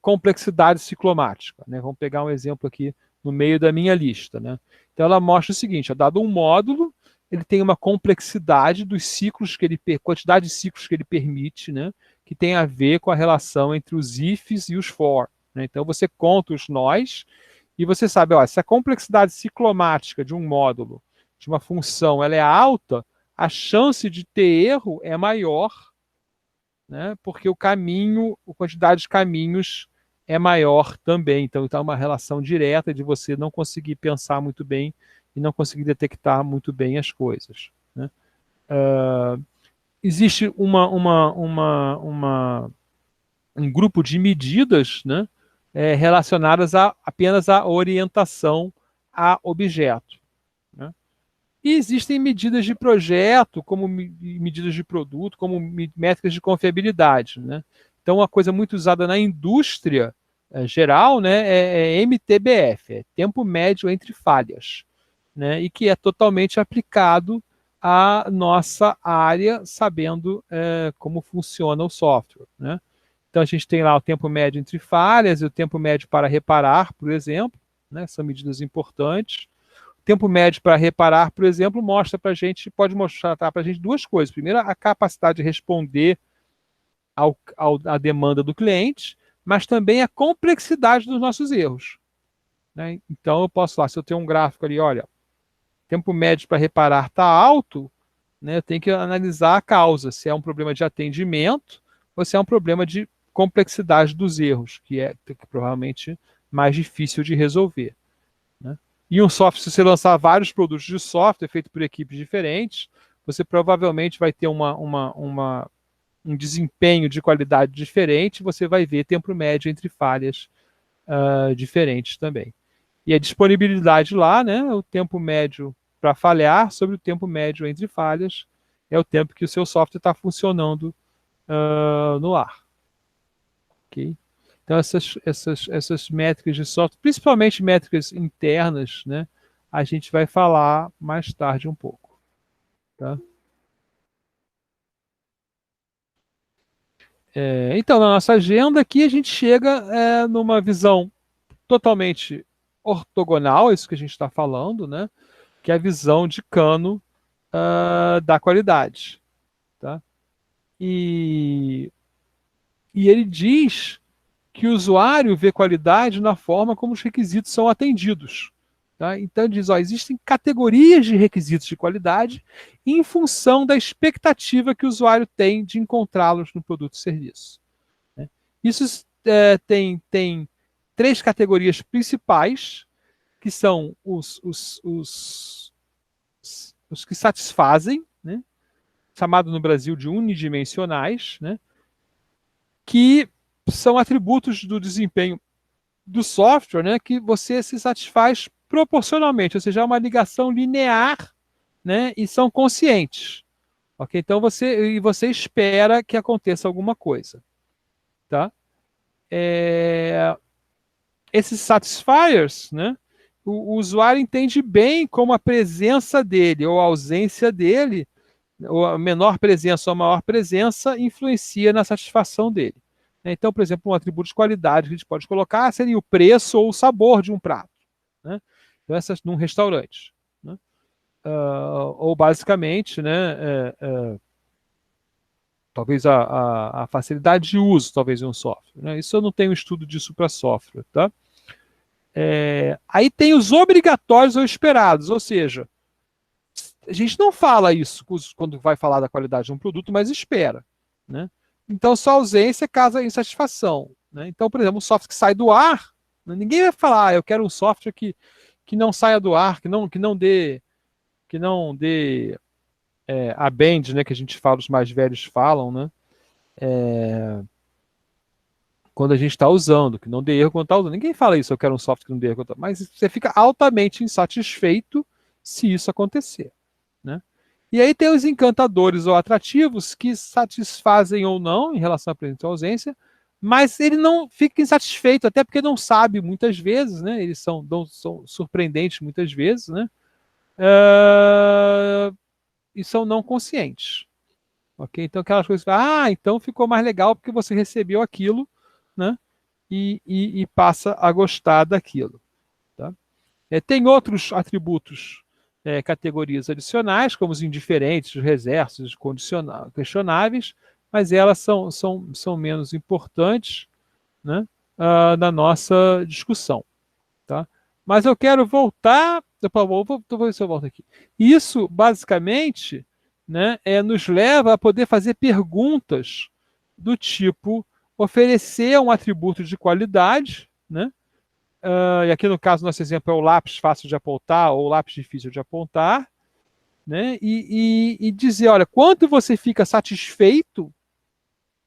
complexidade ciclomática. Né? Vamos pegar um exemplo aqui no meio da minha lista. Né? Então, ela mostra o seguinte, dado um módulo, ele tem uma complexidade dos ciclos quantidade de ciclos que ele permite, né? Que tem a ver com a relação entre os ifs e os for. Né? Então, você conta os nós e você sabe, se a complexidade ciclomática de um módulo, de uma função, ela é alta, a chance de ter erro é maior, né? Porque a quantidade de caminhos é maior também. Então, está uma relação direta de você não conseguir pensar muito bem e não conseguir detectar muito bem as coisas, né? Existe um grupo de medidas, né, relacionadas apenas à orientação a objeto, né? E existem medidas de projeto, como medidas de produto, como métricas de confiabilidade, né? Então, uma coisa muito usada na indústria geral, né, é MTBF, é tempo médio entre falhas, né? E que é totalmente aplicado à nossa área, sabendo como funciona o software, né? Então, a gente tem lá o tempo médio entre falhas e o tempo médio para reparar, por exemplo, né? São medidas importantes. Tempo médio para reparar, por exemplo, mostra para a gente, pode mostrar para a gente duas coisas. Primeiro, a capacidade de responder à demanda do cliente, mas também a complexidade dos nossos erros, né? Então, eu posso lá, se eu tenho um gráfico ali, olha, tempo médio para reparar está alto, né? Eu tenho que analisar a causa, se é um problema de atendimento ou se é um problema de complexidade dos erros, que é provavelmente mais difícil de resolver, né? E um software, se você lançar vários produtos de software feito por equipes diferentes, você provavelmente vai ter um desempenho de qualidade diferente, você vai ver tempo médio entre falhas diferentes também. E a disponibilidade lá, né, o tempo médio para falhar sobre o tempo médio entre falhas, é o tempo que o seu software está funcionando no ar. Ok? Então, essas métricas de software, principalmente métricas internas, né, a gente vai falar mais tarde um pouco. Tá? Então, na nossa agenda aqui, a gente chega numa visão totalmente ortogonal, isso que a gente está falando, né, que é a visão de Kano da qualidade. Tá? E ele diz que o usuário vê qualidade na forma como os requisitos são atendidos. Tá? Então ele diz, existem categorias de requisitos de qualidade em função da expectativa que o usuário tem de encontrá-los no produto ou serviço, né? Isso tem três categorias principais, que são os que satisfazem, né? Chamado no Brasil de unidimensionais, né? Que são atributos do desempenho do software, né, que você se satisfaz proporcionalmente, ou seja, é uma ligação linear, né, e são conscientes. Ok? Então você espera que aconteça alguma coisa. Tá? Esses satisfiers, né, o usuário entende bem como a presença dele ou a ausência dele, ou a menor presença ou a maior presença, influencia na satisfação dele. Então, por exemplo, um atributo de qualidade que a gente pode colocar seria o preço ou o sabor de um prato, né? Então, essas num restaurante, né? Ou basicamente, né, talvez a facilidade de uso, talvez, de um software, né? Isso eu não tenho estudo disso para software, tá? Aí tem os obrigatórios ou esperados, ou seja, a gente não fala isso quando vai falar da qualidade de um produto, mas espera, né? Então, sua ausência causa insatisfação, né? Então, por exemplo, um software que sai do ar, ninguém vai falar, eu quero um software que não saia do ar, que não dê a bend, né, que a gente fala, os mais velhos falam, né? Quando a gente está usando, que não dê erro quando está usando. Ninguém fala isso, eu quero um software que não dê erro quando mas você fica altamente insatisfeito se isso acontecer, né? E aí tem os encantadores ou atrativos que satisfazem ou não em relação à presença ou ausência, mas ele não fica insatisfeito, até porque não sabe muitas vezes, né? Eles são surpreendentes muitas vezes, né? E são não conscientes. Ok? Então aquelas coisas, então ficou mais legal porque você recebeu aquilo, né? E passa a gostar daquilo. Tá? Tem outros atributos, categorias adicionais, como os indiferentes, os reversos, os questionáveis, mas elas são menos importantes, né, na nossa discussão. Tá? Mas eu quero voltar. Vou ver se eu volto aqui. Isso, basicamente, né, nos leva a poder fazer perguntas do tipo: oferecer um atributo de qualidade, né? E aqui no caso, nosso exemplo é o lápis fácil de apontar ou o lápis difícil de apontar, né? E dizer, olha, quanto você fica satisfeito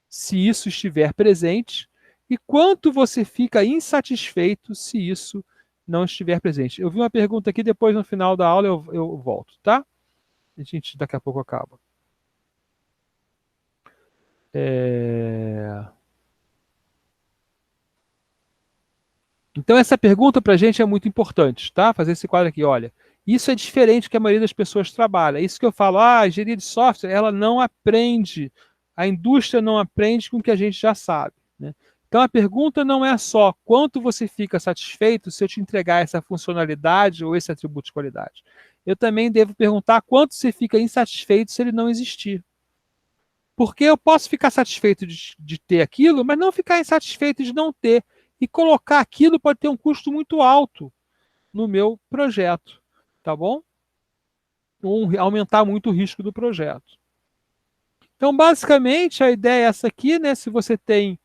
se isso estiver presente e quanto você fica insatisfeito se isso não estiver presente. Eu vi uma pergunta aqui, depois no final da aula eu volto, tá? A gente daqui a pouco acaba. Então essa pergunta para a gente é muito importante, tá? Fazer esse quadro aqui, olha, isso é diferente do que a maioria das pessoas trabalha. Isso que eu falo, a engenharia de software, ela não aprende, a indústria não aprende com o que a gente já sabe, né? Então a pergunta não é só quanto você fica satisfeito se eu te entregar essa funcionalidade ou esse atributo de qualidade. Eu também devo perguntar quanto você fica insatisfeito se ele não existir. Porque eu posso ficar satisfeito de ter aquilo, mas não ficar insatisfeito de não ter. E colocar aquilo pode ter um custo muito alto no meu projeto, tá bom? Ou aumentar muito o risco do projeto. Então, basicamente, a ideia é essa aqui, né? Se você tem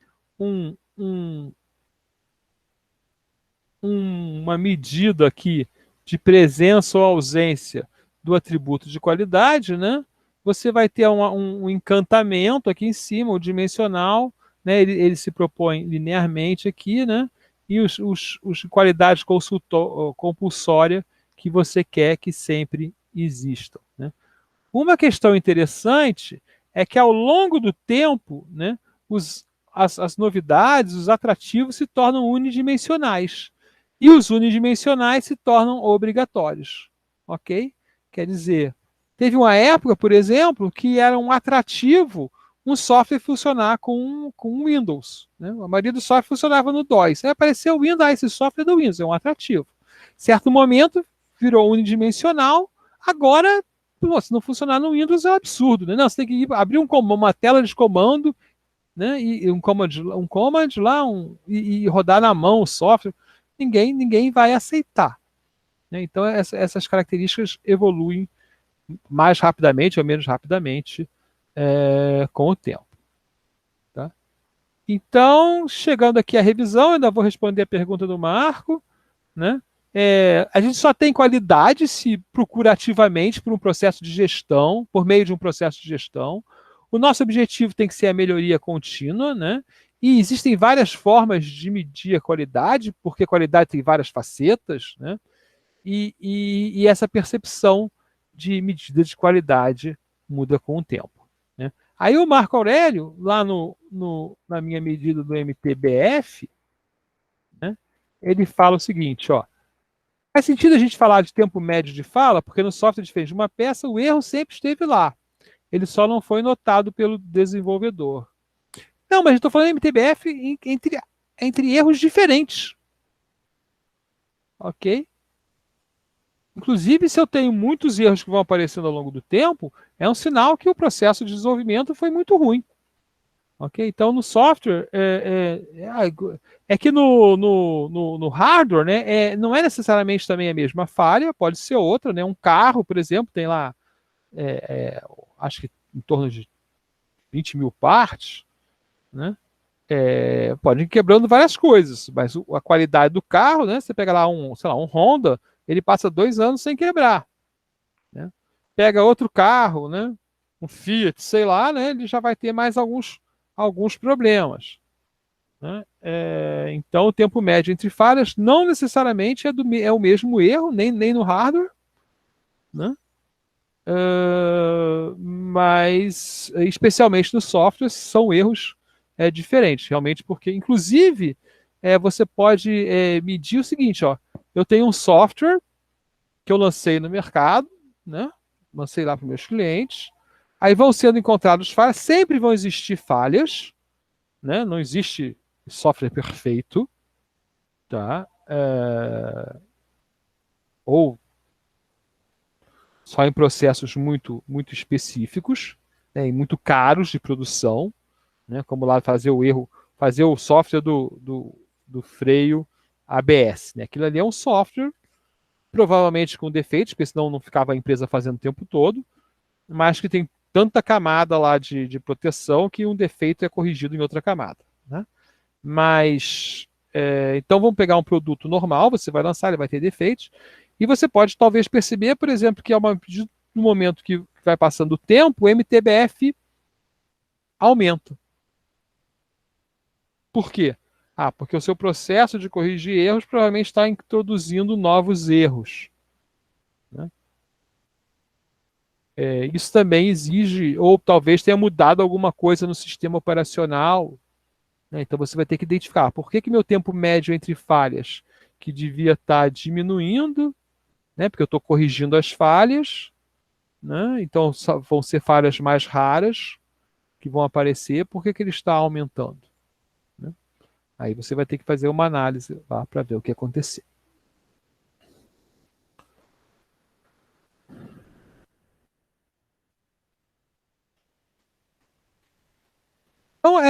uma medida aqui de presença ou ausência do atributo de qualidade, né? Você vai ter um encantamento aqui em cima, o dimensional, né? Ele se propõe linearmente aqui, né? E os qualidade compulsória que você quer que sempre existam, né? Uma questão interessante é que ao longo do tempo, né, as novidades, os atrativos se tornam unidimensionais. E os unidimensionais se tornam obrigatórios. Ok? Quer dizer, teve uma época, por exemplo, que era um atrativo um software funcionar com Windows, né? A maioria dos softwares funcionava no DOS. Aí apareceu o Windows, esse software é do Windows, é um atrativo. Certo momento, virou unidimensional, agora, se não funcionar no Windows é um absurdo, né? Não, você tem que abrir uma tela de comando, né? E um command lá, e rodar na mão o software. Ninguém vai aceitar, né? Então, essas características evoluem mais rapidamente ou menos rapidamente com o tempo. Tá? Então, chegando aqui à revisão, ainda vou responder a pergunta do Marco, né? A gente só tem qualidade se procura ativamente por um processo de gestão, por meio de um processo de gestão. O nosso objetivo tem que ser a melhoria contínua, né? E existem várias formas de medir a qualidade, porque a qualidade tem várias facetas, né? E essa percepção de medida de qualidade muda com o tempo, né? Aí o Marco Aurélio, lá na minha medida do MTBF, né, ele fala o seguinte, ó, faz sentido a gente falar de tempo médio de fala, porque no software diferente de uma peça, o erro sempre esteve lá. Ele só não foi notado pelo desenvolvedor. Não, mas eu estou falando MTBF entre erros diferentes. Ok? Inclusive, se eu tenho muitos erros que vão aparecendo ao longo do tempo, é um sinal que o processo de desenvolvimento foi muito ruim. Ok? Então, no software, que no hardware, né, não é necessariamente também a mesma falha, pode ser outra, né? Um carro, por exemplo, tem lá, acho que em torno de 20 mil partes, né? Pode ir quebrando várias coisas, mas a qualidade do carro, né? Você pega lá sei lá, um Honda, ele passa 2 anos sem quebrar, né? Pega outro carro, né? Um Fiat, sei lá, né? Ele já vai ter mais alguns problemas, né? Então, o tempo médio entre falhas não necessariamente é o mesmo erro, nem no hardware, né? Mas, especialmente no software, são erros diferentes, realmente, porque, inclusive, você pode medir o seguinte, ó, eu tenho um software que eu lancei no mercado, né? Lancei lá para meus clientes, aí vão sendo encontrados falhas, sempre vão existir falhas, né? Não existe software perfeito, tá? Ou só em processos muito, muito específicos, né? E muito caros de produção, né? Como lá fazer o software do freio ABS, né? Aquilo ali é um software, provavelmente com defeitos, porque senão não ficava a empresa fazendo o tempo todo, mas que tem tanta camada lá de proteção que um defeito é corrigido em outra camada. né? Mas, então vamos pegar um produto normal, você vai lançar, ele vai ter defeitos, e você pode talvez perceber, por exemplo, que no momento que vai passando o tempo, o MTBF aumenta. Por quê? Ah, porque o seu processo de corrigir erros provavelmente está introduzindo novos erros, né? Isso também exige, ou talvez tenha mudado alguma coisa no sistema operacional, né? Então você vai ter que identificar por que meu tempo médio entre falhas, que devia estar diminuindo, né? Porque eu estou corrigindo as falhas, né? Então vão ser falhas mais raras que vão aparecer, por que ele está aumentando, né? Aí você vai ter que fazer uma análise lá para ver o que aconteceu. Então,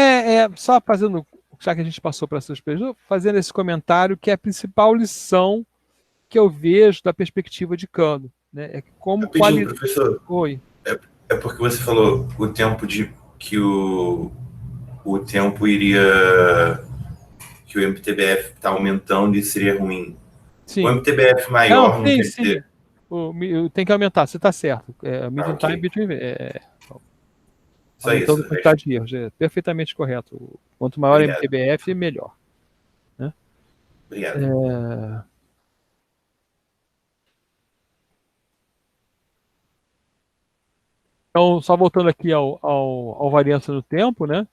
só fazendo, já que a gente passou para essas perguntas, fazendo esse comentário, que é a principal lição que eu vejo da perspectiva de Kano, né? É como Rapidinho, professor. Oi. É porque você falou o tempo de que o tempo iria, que o MTBF está aumentando e seria ruim. O Sim. MTBF Não, maior não sim, quer sim. dizer. Tem que aumentar, você está certo. Ah, Median time ok. between, Só aumentando isso. a quantidade de erros. É perfeitamente correto. Quanto maior o Obrigado. MTBF, melhor, né? Obrigado. Então, só voltando aqui ao variância no tempo, né?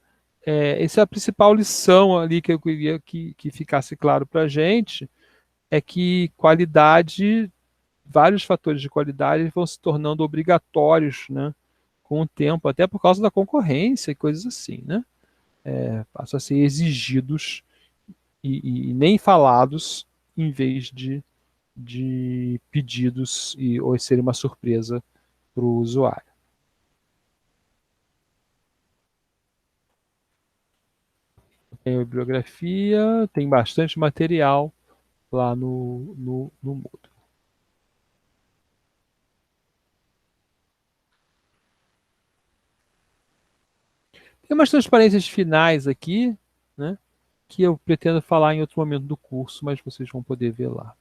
Essa é a principal lição ali que eu queria que ficasse claro para a gente, é que qualidade, vários fatores de qualidade vão se tornando obrigatórios, né, com o tempo, até por causa da concorrência e coisas assim, né? Passam a ser exigidos e nem falados em vez de pedidos ou ser uma surpresa para o usuário. Tem a bibliografia, tem bastante material lá no Moodle. Tem umas transparências finais aqui, né, que eu pretendo falar em outro momento do curso, mas vocês vão poder ver lá.